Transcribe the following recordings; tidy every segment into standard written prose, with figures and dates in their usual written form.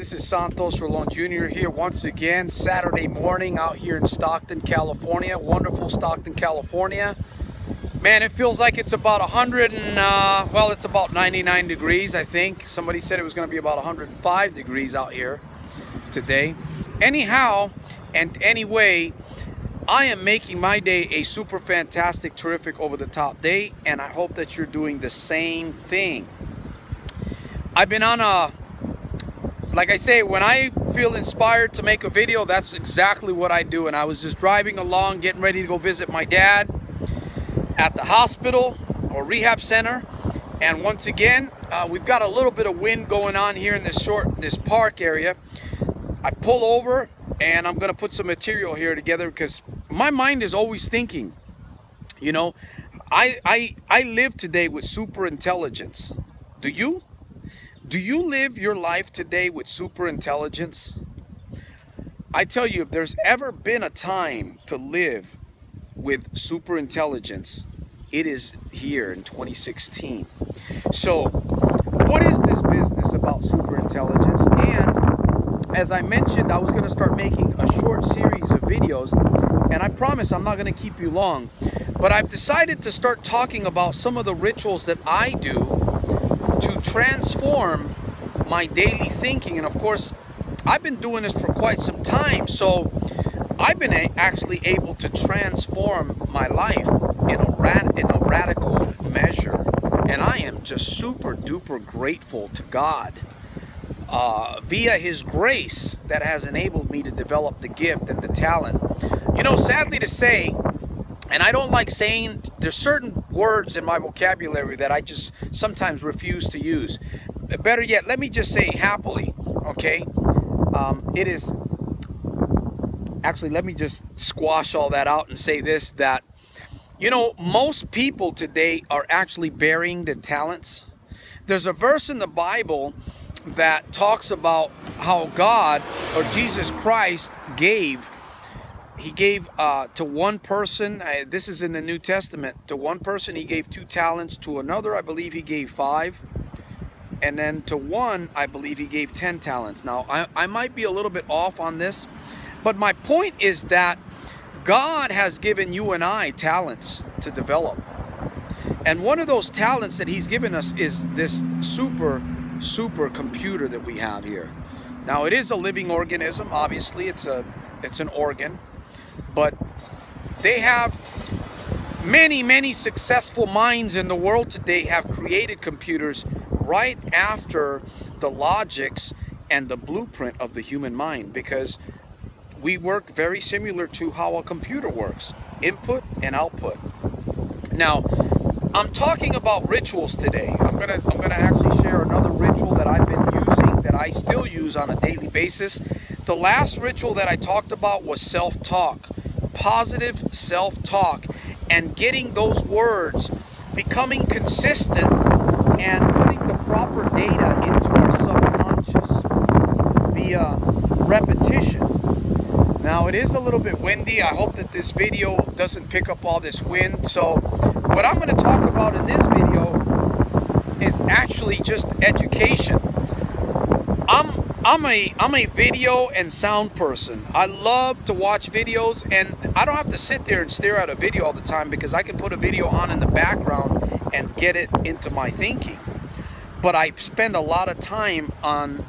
this is Santos, Rolon Jr. here once again, Saturday morning out here in Stockton, California. Wonderful Stockton, California. Man, it feels like it's about 100 and, well, it's about 99 degrees, I think. Somebody said it was going to be about 105 degrees out here today. Anyhow, and anyway, I am making my day a super fantastic, terrific, over-the-top day, and I hope that you're doing the same thing. I've been on a, like I say, when I feel inspired to make a video, that's exactly what I do. And I was just driving along, getting ready to go visit my dad at the hospital or rehab center. And once again, we've got a little bit of wind going on here in this park area. I pull over and I'm gonna put some material here together because my mind is always thinking. You know, I live today with super intelligence. Do you? Do you live your life today with super intelligence? I tell you, if there's ever been a time to live with super intelligence, it is here in 2016. So, what is this business about super intelligence? And as I mentioned, I was going to start making a short series of videos, and I promise I'm not going to keep you long, but I've decided to start talking about some of the rituals that I do to transform my daily thinking. And of course, I've been doing this for quite some time, so I've been actually able to transform my life in a radical measure. And I am just super duper grateful to God via His grace that has enabled me to develop the gift and the talent. You know, sadly to say, and I don't like saying, there's certain words in my vocabulary that I just sometimes refuse to use. Better yet, let me just say happily, okay? It is, actually, let me just squash all that out and say this, that, you know, most people today are actually burying their talents. There's a verse in the Bible that talks about how God, or Jesus Christ, He gave to one person, this is in the New Testament, to one person He gave 2 talents, to another I believe He gave 5, and then to one I believe He gave 10 talents. Now I might be a little bit off on this, but my point is that God has given you and I talents to develop. And one of those talents that He's given us is this super computer that we have here. Now it is a living organism, obviously it's an organ. But they have many successful minds in the world today have created computers right after the logics and the blueprint of the human mind, because we work very similar to how a computer works, input and output. Now, I'm talking about rituals today. I'm gonna actually share another ritual that I've been using, that I still use on a daily basis. The last ritual that I talked about was self-talk, positive self-talk, and getting those words, becoming consistent, and putting the proper data into our subconscious via repetition. Now, it is a little bit windy. I hope that this video doesn't pick up all this wind. So what I'm going to talk about in this video is actually just education. I'm a video and sound person. I love to watch videos, and I don't have to sit there and stare at a video all the time, because I can put a video on in the background and get it into my thinking. But I spend a lot of time on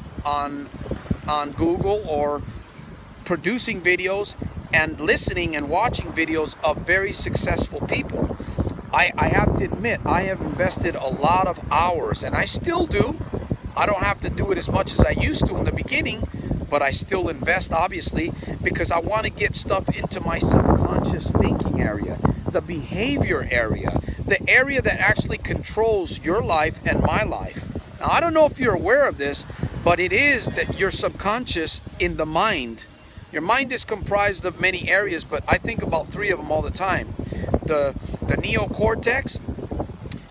Google or producing videos and listening and watching videos of very successful people. I have to admit, I have invested a lot of hours, and I still do. I don't have to do it as much as I used to in the beginning, but I still invest, obviously, because I want to get stuff into my subconscious thinking area, the behavior area, the area that actually controls your life and my life. Now, I don't know if you're aware of this, but it is that your subconscious in the mind, your mind is comprised of many areas, but I think about 3 of them all the time. The neocortex,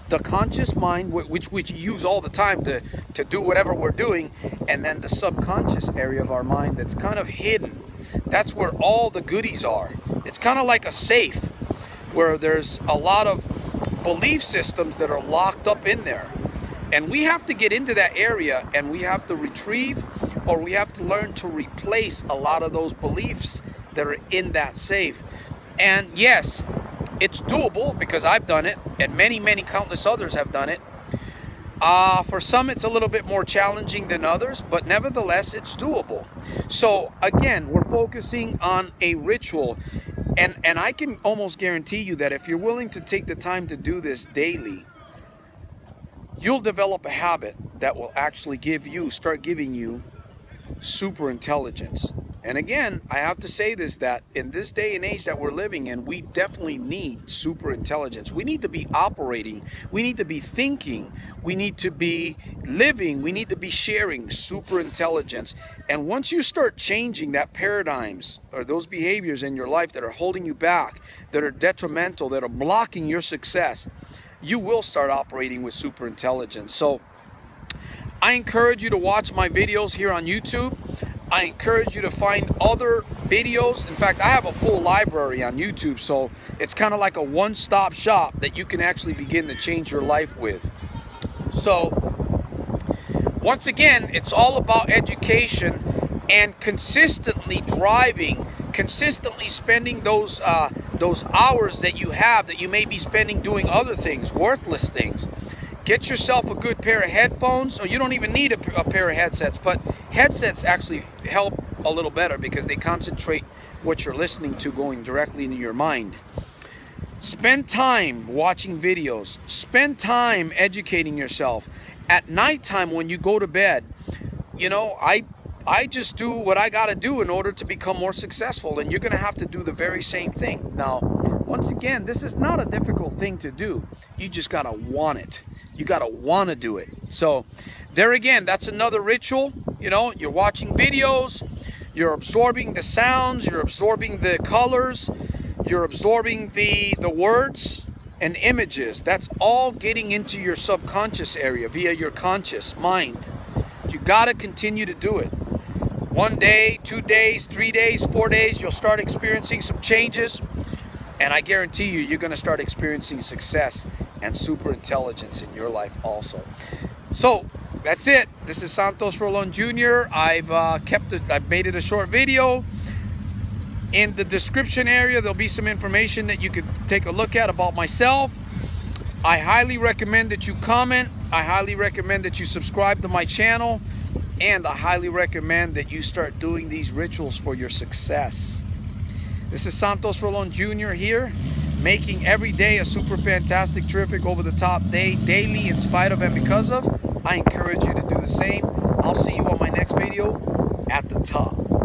the conscious mind, which we use all the time to do whatever we're doing, and then the subconscious area of our mind that's kind of hidden. That's where all the goodies are. It's kind of like a safe where there's a lot of belief systems that are locked up in there. And we have to get into that area, and we have to retrieve or we have to learn to replace a lot of those beliefs that are in that safe. And yes, it's doable because I've done it, and many countless others have done it. For some it's a little bit more challenging than others, but nevertheless it's doable. So again, we're focusing on a ritual, and I can almost guarantee you that if you're willing to take the time to do this daily, you'll develop a habit that will actually start giving you super intelligence. And again, I have to say this, that in this day and age that we're living in, we definitely need super intelligence. We need to be operating, we need to be thinking, we need to be living, we need to be sharing super intelligence. And once you start changing that paradigms or those behaviors in your life that are holding you back, that are detrimental, that are blocking your success, you will start operating with super intelligence. So I encourage you to watch my videos here on YouTube. I encourage you to find other videos. In fact, I have a full library on YouTube, so it's kind of like a one-stop shop that you can actually begin to change your life with. So once again, it's all about education and consistently driving, consistently spending those hours that you have that you may be spending doing other things, worthless things. Get yourself a good pair of headphones, or you don't even need a pair of headsets, but headsets actually help a little better because they concentrate what you're listening to going directly into your mind. Spend time watching videos. Spend time educating yourself. At nighttime when you go to bed, you know, I just do what I got to do in order to become more successful, and you're going to have to do the very same thing. Now, once again, this is not a difficult thing to do. You just got to want it. You got to want to do it. So there again, that's another ritual. You know, you're watching videos, you're absorbing the sounds, you're absorbing the colors, you're absorbing the words and images. That's all getting into your subconscious area via your conscious mind. You got to continue to do it. 1 day, 2 days, 3 days, 4 days, you'll start experiencing some changes. And I guarantee you, you're going to start experiencing success and super intelligence in your life also. So that's it. This is Santos Rolon Jr. I've made it a short video. In the description area, there'll be some information that you could take a look at about myself. I highly recommend that you comment. I highly recommend that you subscribe to my channel. And I highly recommend that you start doing these rituals for your success. This is Santos Rolon Jr. here, making every day a super fantastic, terrific, over-the-top day, daily, in spite of and because of. I encourage you to do the same. I'll see you on my next video at the top.